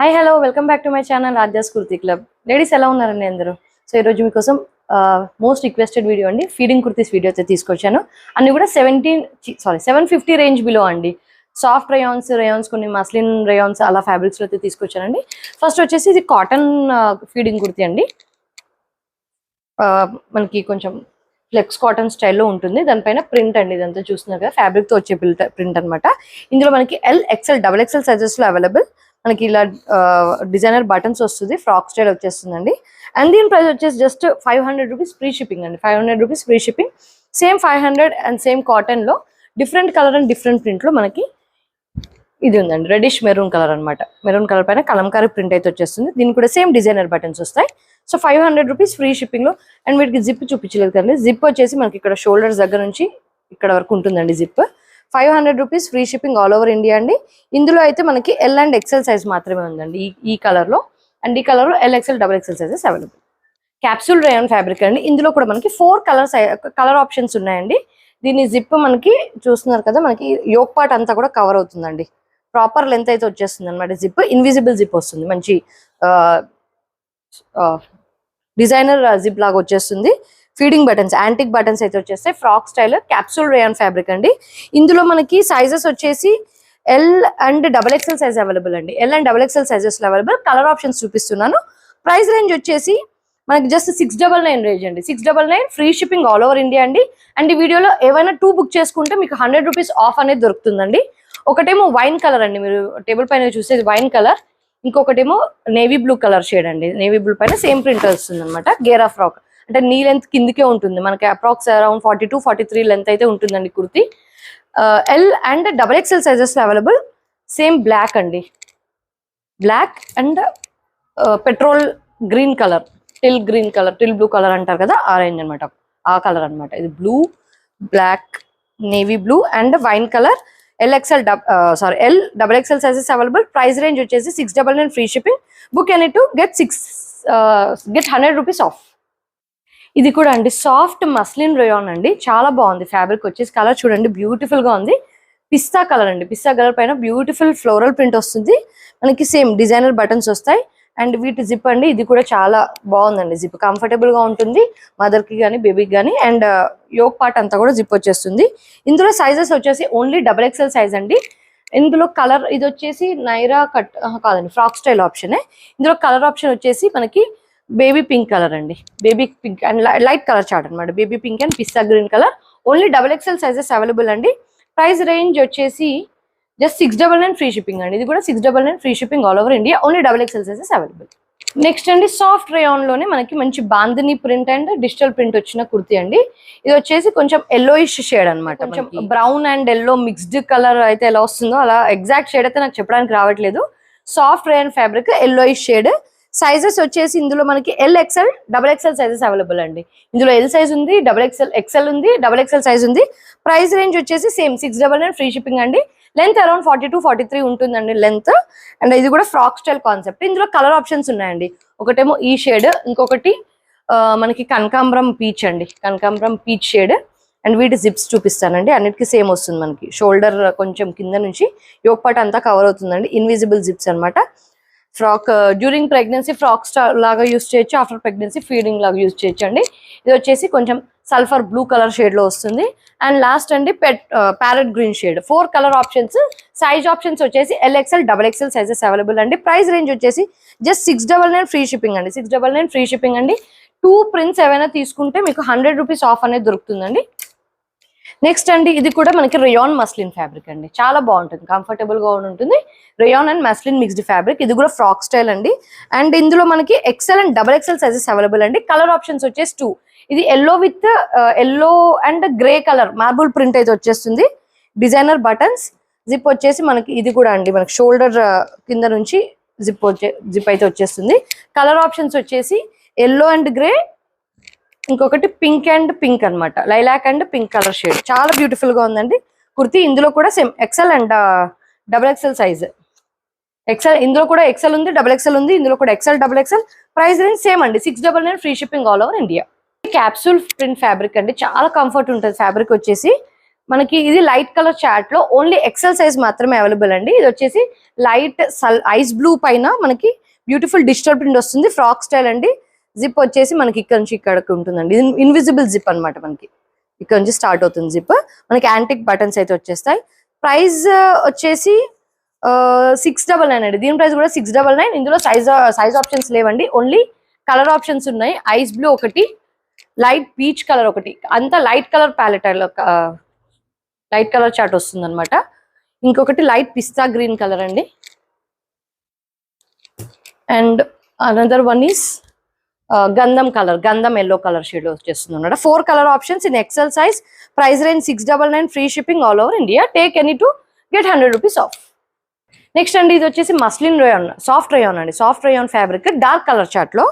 Hi hello welcome back to my channel Aadya's kurti club. Ladies ఎలా ఉన్నారండి అందరూ? సో ఈరోజు మీకోసం మోస్ట్ రిక్వెస్టెడ్ వీడియో అండి, ఫీడింగ్ కుర్తీస్ వీడియో అయితే తీసుకొచ్చాను. అన్ని కూడా 750 రేంజ్ బిలో అండి. సాఫ్ట్ రేయాన్స్ కొన్ని మస్లిన్ రేయాన్స్ అలా ఫ్యాబ్రిక్స్లో అయితే తీసుకొచ్చానండి. ఫస్ట్ వచ్చేసి ఇది కాటన్ ఫీడింగ్ కుర్తీ అండి. మనకి కొంచెం ఫ్లెక్స్ కాటన్ స్టైల్లో ఉంటుంది. దానిపైన ప్రింట్ అండి, ఇదంతా చూస్తున్నారు కదా, ఫ్యాబ్రిక్తో వచ్చే ప్రింట్ అనమాట. ఇందులో మనకి XL, XXL సైజెస్లో అవైలబుల్. మనకి ఇలా డిజైనర్ బటన్స్ వస్తుంది, ఫ్రాక్ స్టైల్ వచ్చేస్తుందండి. అండ్ దీని ప్రైస్ వచ్చేసి జస్ట్ 500 రూపీస్ ఫ్రీ షిప్పింగ్ అండి. 500 rupees free shipping. Same 500 and same కాటన్లో డిఫరెంట్ కలర్ అండ్ డిఫరెంట్ ప్రింట్లో మనకి ఇది ఉందండి, రెడిష్ మెరూన్ కలర్ అనమాట. మెరూన్ కలర్ పైన కలంకారీ ప్రింట్ అయితే వచ్చేస్తుంది. దీనికి కూడా సేమ్ డిజైనర్ బటన్స్ వస్తాయి. సో 500 రూపీస్ ఫ్రీ షిప్పింగ్లో. అండ్ వీటికి జిప్ చూపించలేదు కదండి. జిప్ వచ్చేసి మనకి ఇక్కడ షోల్డర్స్ దగ్గర నుంచి ఇక్కడ వరకు ఉంటుందండి zip. 500 rupees free shipping all over India అండి. ఇందులో అయితే మనకి L అండ్ XL సైజ్ మాత్రమే ఉందండి ఈ కలర్లో. అండ్ ఈ కలర్లో LXL, XXL sizes available. Capsule rayon fabric అండి. ఇందులో కూడా మనకి 4 కలర్ ఆప్షన్స్ ఉన్నాయండి. దీని జిప్ మనకి చూస్తున్నారు కదా, మనకి యోక్ పార్ట్ అంతా కూడా కవర్ అవుతుందండి. ప్రాపర్ లెంత్ అయితే వచ్చేస్తుంది అనమాట. జిప్ ఇన్విజిబుల్ జిప్ వస్తుంది, మంచి డిజైనర్ జిప్ లాగా వచ్చేస్తుంది. ఫీడింగ్ బటన్స్, యాంటిక్ బటన్స్ అయితే వచ్చేస్తాయి. Frock style capsule rayon fabric అండి. ఇందులో మనకి సైజెస్ వచ్చేసి L and XXL size available అండి. L అండ్ XXL సైజెస్లో అవైలబుల్. కలర్ ఆప్షన్స్ చూపిస్తున్నాను. ప్రైస్ రేంజ్ వచ్చేసి మనకి జస్ట్ 699 రేంజ్ అండి. 699 free shipping all over India అండి. అండ్ ఈ వీడియోలో ఏవైనా 2 బుక్ చేసుకుంటే మీకు 100 రూపీస్ ఆఫ్ అనేది దొరుకుతుందండి. ఒకటేమో వైన్ కలర్ అండి, మీరు టేబుల్ పైన చూసేది వైన్ కలర్. ఇంకొకటేమో నేవీ బ్లూ కలర్ షేడ్ అండి. నేవీ బ్లూ పైన సేమ్ ప్రింట్ వస్తుంది అనమాట. గేరా ఫ్రాక్ అంటే నీ లెంత్ కిందికే ఉంటుంది. మనకి అప్రాక్స్ అరౌండ్ 42-43 లెంత్ అయితే ఉంటుందండి కుర్తీ. L and XXL sizes available. Same black అండి, black and petrol green colour, teal green colour, teal blue colour అంటారు కదా, ఆ రేంజ్ అనమాట. ఆ కలర్ అనమాట. ఇది blue, black, navy blue and wine colour. L XXL sizes available. Price range వచ్చేసి 699 free shipping. Book any two get 100 rupees off. ఇది కూడా అండి సాఫ్ట్ మస్లిన్ రేయాన్ అండి. చాలా బాగుంది ఫ్యాబ్రిక్ వచ్చేసి. కలర్ చూడండి, బ్యూటిఫుల్ గా ఉంది. పిస్తా కలర్ అండి. పిస్తా కలర్ పైన బ్యూటిఫుల్ ఫ్లోరల్ ప్రింట్ వస్తుంది. మనకి సేమ్ డిజైనర్ బటన్స్ వస్తాయి. అండ్ వీటి జిప్ అండి, ఇది కూడా చాలా బాగుందండి. జిప్ కంఫర్టబుల్ గా ఉంటుంది మదర్ కి కానీ బేబీకి కానీ. అండ్ యోక్ పార్ట్ అంతా కూడా జిప్ వచ్చేస్తుంది. ఇందులో సైజెస్ వచ్చేసి ఓన్లీ XXL సైజ్ అండి. ఇందులో కలర్ ఇది వచ్చేసి నైరా కట్ కాదండి, ఫ్రాక్ స్టైల్ ఆప్షనే. ఇందులో కలర్ ఆప్షన్ వచ్చేసి మనకి బేబీ పింక్ కలర్ అండి. Baby pink and light colour chart అనమాట. Baby pink and pista green colour. Only XXL sizes available అండి. ప్రైస్ రేంజ్ వచ్చేసి జస్ట్ 699 ఫ్రీ షిప్పింగ్ అండి. ఇది కూడా 699 free shipping all over India. Only XXL sizes available. Next అండి soft rayon లోనే మనకి మంచి bandhani print and digital print వచ్చిన కుర్తీ అండి. ఇది వచ్చేసి కొంచెం ఎల్లోయిష్ షేడ్ అనమాట. కొంచెం brown and yellow mixed colour అయితే ఎలా వస్తుందో అలా ఎగ్జాక్ట్ షేడ్ అయితే నాకు చెప్పడానికి రావట్లేదు. Soft rayon fabric, yellowish shade. Sizes వచ్చేసి ఇందులో మనకి L XL XXL sizes available అండి. ఇందులో L సైజ్ ఉంది, XL ఉంది, XXL సైజ్ ఉంది. ప్రైస్ రేంజ్ వచ్చేసి సేమ్ 699 ఫ్రీ షిప్పింగ్ అండి. లెంత్ అరౌండ్ 42-43 ఉంటుందండి లెంత్. అండ్ ఇది కూడా ఫ్రాక్ స్టైల్ కాన్సెప్ట్. ఇందులో కలర్ ఆప్షన్స్ ఉన్నాయండి. ఒకటేమో ఈ షేడ్, ఇంకొకటి మనకి కనకాంబరం పీచ్ అండి, కనకాంబరం పీచ్ షేడ్. అండ్ వీటి జిప్స్ చూపిస్తానండి. అన్నిటికీ సేమ్ వస్తుంది. మనకి షోల్డర్ కొంచెం కింద నుంచి యోక్ పార్ట్ అంతా కవర్ అవుతుందండి. ఇన్విజిబుల్ జిప్స్ అనమాట. Frock during pregnancy frock star లాగా యూజ్ చేయొచ్చు, ఆఫ్టర్ ప్రెగ్నెన్సీ ఫీడింగ్ లాగా యూజ్ చేయొచ్చు అండి. ఇది వచ్చేసి కొంచెం సల్ఫర్ బ్లూ కలర్ షేడ్ లో వస్తుంది. అండ్ లాస్ట్ అండి parrot green shade. 4 colour options. Size options వచ్చేసి L XL, XXL sizes available అండి. ప్రైస్ రేంజ్ వచ్చేసి జస్ట్ 699 ఫ్రీ షిప్పింగ్ అండి. 699 ఫ్రీ షిప్పింగ్ అండి. 2 ప్రింట్స్ ఏమైనా తీసుకుంటే మీకు 100 రూపీస్ ఆఫ్ అనేది దొరుకుతుందండి. నెక్స్ట్ అండి ఇది కూడా మనకి రేయాన్ మస్లిన్ ఫ్యాబ్రిక్ అండి. చాలా బాగుంటుంది, కంఫర్టబుల్ గా ఉంటుంది. Rayon and muslin mixed fabric. ఇది కూడా ఫ్రాక్ స్టైల్ అండి. అండ్ ఇందులో మనకి XL and XXL sizes available అండి. కలర్ ఆప్షన్స్ వచ్చేసి 2. ఇది yellow with yellow and grey colour marble print అయితే వచ్చేస్తుంది. Designer buttons. జిప్ వచ్చేసి మనకి ఇది కూడా అండి, మనకి షోల్డర్ కింద నుంచి జిప్ అయితే వచ్చేస్తుంది. కలర్ ఆప్షన్స్ వచ్చేసి ఎల్లో అండ్ గ్రే, ఇంకొకటి పింక్ అండ్ పింక్ అనమాట. Lilac and pink colour shade. చాలా బ్యూటిఫుల్ గా ఉందండి కుర్తీ. ఇందులో కూడా same XL and XXL size. ఇందులో కూడా XL ఉంది, XXL ఉంది. ఇందులో కూడా XL, XXL. Price range same అండి. 699 free shipping all over India. Capsule print fabric అండి. చాలా కంఫర్ట్ ఉంటుంది ఫ్యాబ్రిక్ వచ్చేసి. మనకి ఇది లైట్ కలర్ చార్ట్ లో ఓన్లీ ఎక్సెల్ సైజ్ మాత్రమే అవైలబుల్ అండి. ఇది వచ్చేసి లైట్ ఐస్ బ్లూ పైన మనకి బ్యూటిఫుల్ డిజిటల్ ప్రింట్ వస్తుంది. ఫ్రాక్ స్టైల్ అండి. జిప్ వచ్చేసి మనకి ఇక్కడ నుంచి ఇక్కడికి ఉంటుందండి. ఇది ఇన్విజిబుల్ జిప్ అనమాట. మనకి ఇక్కడ నుంచి స్టార్ట్ అవుతుంది జిప్. మనకి యాంటిక్ బటన్స్ అయితే వచ్చేస్తాయి. ప్రైస్ వచ్చేసి 699 అండి. దీని ప్రైస్ కూడా 699. ఇందులో సైజ్ ఆప్షన్స్ లేవండి. ఓన్లీ కలర్ ఆప్షన్స్ ఉన్నాయి. ఐస్ బ్లూ ఒకటి, లైట్ పీచ్ కలర్ ఒకటి, అంతా light colour palette light colour chart వస్తుంది అనమాట. ఇంకొకటి లైట్ పిస్తా గ్రీన్ కలర్ అండి. అండ్ అనదర్ వన్ ఈస్ గంధం కలర్, గంధం ఎల్లో కలర్ షేడ్ వచ్చేస్తుంది అనమాట. 4 colour options in XL size. Price range 699. Free shipping all over India. Take any two get 100 rupees off. Next అండి ఇది వచ్చేసి మస్లిన్ రేయాన్, సాఫ్ట్ రేయాన్ అండి. Soft rayon fabric dark colour chart లో.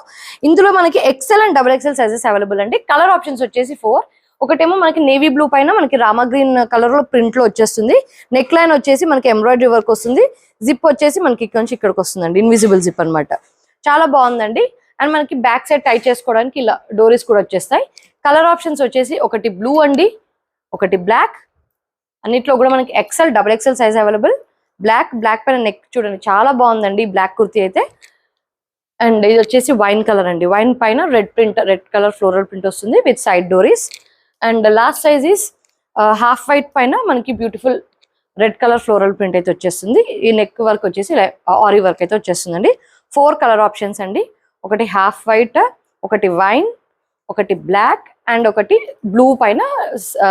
ఇందులో మనకి XL and XXL sizes available అండి. Colour options వచ్చేసి 4. ఒకటేమో మనకి నేవీ బ్లూ పైన మనకి రామా గ్రీన్ కలర్ లో ప్రింట్ లో వచ్చేస్తుంది. నెక్ లైన్ వచ్చేసి మనకి ఎంబ్రాయిడరీ వర్క్ వస్తుంది. జిప్ వచ్చేసి మనకి ఇక్కడ నుంచి ఇక్కడికి వస్తుందండి. ఇన్విజిబుల్ జిప్ అనమాట. చాలా బాగుందండి. అండ్ మనకి బ్యాక్ సైడ్ టై చేసుకోవడానికి ఇలా డోరీస్ కూడా వచ్చేస్తాయి. కలర్ ఆప్షన్స్ వచ్చేసి ఒకటి బ్లూ అండి, ఒకటి బ్లాక్. అన్నిట్లో కూడా మనకి XL XXL size available. Black పైన నెక్ చూడండి చాలా బాగుందండి బ్లాక్ కుర్తీ అయితే. అండ్ ఇది వచ్చేసి వైన్ కలర్ అండి. వైన్ పైన రెడ్ కలర్ ఫ్లోరల్ ప్రింట్ వస్తుంది విత్ సైడ్ డోరీస్. And last size is half white పైన మనకి beautiful red colour floral print అయితే వచ్చేస్తుంది. ఈ నెక్ వర్క్ వచ్చేసి ఆరీ వర్క్ అయితే వచ్చేస్తుందండి. 4 కలర్ ఆప్షన్స్ అండి. ఒకటి హాఫ్ వైట్, ఒకటి వైన్, ఒకటి బ్లాక్ అండ్ ఒకటి బ్లూ పైన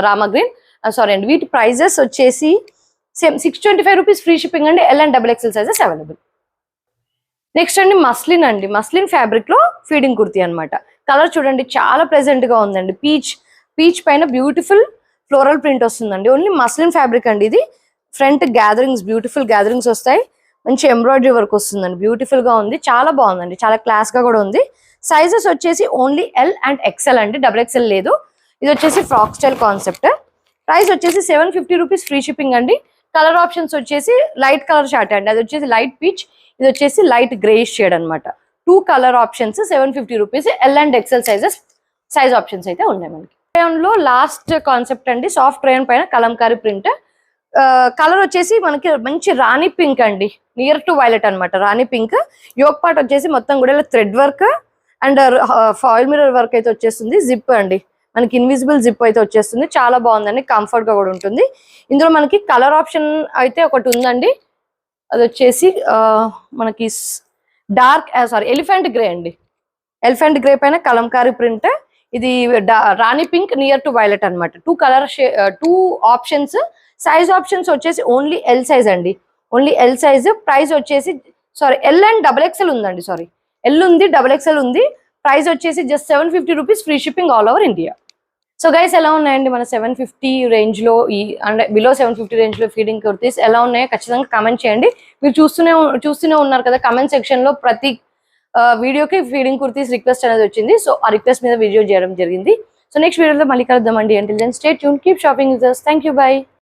రామా గ్రీన్. సారీ అండి, వీటి ప్రైజెస్ వచ్చేసి సేమ్ 625 రూపీస్. ఫ్రీ షిప్పింగ్ అండి. L and XXL sizes available. Next అండి మస్లిన్ అండి. మస్లిన్ ఫ్యాబ్రిక్ లో ఫీడింగ్ కుర్తీ అనమాట. కలర్ చూడండి చాలా ప్రెజెంట్ గా ఉందండి. పీచ్ పైన బ్యూటిఫుల్ ఫ్లోరల్ ప్రింట్ వస్తుందండి. ఓన్లీ మస్లిన్ ఫ్యాబ్రిక్ అండి ఇది. ఫ్రంట్ గ్యాదరింగ్స్, బ్యూటిఫుల్ గ్యాదరింగ్స్ వస్తాయి. మంచి ఎంబ్రాయిడరీ వర్క్ వస్తుందండి. బ్యూటిఫుల్ గా ఉంది. చాలా బాగుందండి. చాలా క్లాస్ గా కూడా ఉంది. సైజెస్ వచ్చేసి ఓన్లీ L and XL అండి. XXL లేదు. ఇది వచ్చేసి ఫ్రాక్ స్టైల్ కాన్సెప్ట్. ప్రైస్ వచ్చేసి 750 రూపీస్. ఫ్రీ షిప్పింగ్ అండి. కలర్ ఆప్షన్స్ వచ్చేసి లైట్ కలర్ షార్ట్ అండి. అది వచ్చేసి లైట్ పీచ్, ఇది వచ్చేసి లైట్ గ్రేష్ షేడ్ అనమాట. 2 colour options 750 rupees. L and XL size options అయితే ఉన్నాయి మనకి. లో లాస్ట్ కాన్సెప్ట్ అండి. సాఫ్ట్ రేయన్ పైన కలంకారీ ప్రింట్. కలర్ వచ్చేసి మనకి మంచి రాణి పింక్ అండి. నియర్ టు వైలెట్ అనమాట. రాణి పింక్. యోక్ పార్ట్ వచ్చేసి మొత్తం కూడా thread work and foil mirror work అయితే వచ్చేస్తుంది. జిప్ అండి, మనకి ఇన్విజిబుల్ జిప్ అయితే వచ్చేస్తుంది. చాలా బాగుందండి. కంఫర్ట్ గా కూడా ఉంటుంది. ఇందులో మనకి కలర్ ఆప్షన్ అయితే ఒకటి ఉందండి. అది వచ్చేసి మనకి ఎలిఫెంట్ గ్రే అండి. ఎలిఫెంట్ గ్రే పైన కలంకారీ ప్రింట్. ఇది రాణి పింక్ నియర్ టు వైలెట్ అనమాట. 2 ఆప్షన్స్. సైజ్ ఆప్షన్స్ వచ్చేసి ఓన్లీ L సైజ్ అండి. Only L size. ప్రైస్ వచ్చేసి L and XXL ఉందండి. L ఉంది, XXL ఉంది. ప్రైస్ వచ్చేసి just 750 rupees. Free shipping all over India. So guys ఎలా ఉన్నాయండి మన 750 రేంజ్ లో అంటే బిలో 750 రేంజ్ లో ఫీడింగ్ కుర్తీస్ ఎలా ఉన్నాయో ఖచ్చితంగా కామెంట్ చేయండి. మీరు చూస్తూనే ఉన్నారు కదా, కామెంట్ సెక్షన్ లో ప్రతి వీడియోకి ఫీడింగ్ కుర్తీస్ రిక్వెస్ట్ అనేది వచ్చింది. సో ఆ రిక్వెస్ట్ మీద వీడియో చేయడం జరిగింది. సో నెక్స్ట్ వీడియోలో మళ్ళీ కలుద్దామండి. Until then stay tune, keep shopping with us. Thank you, by.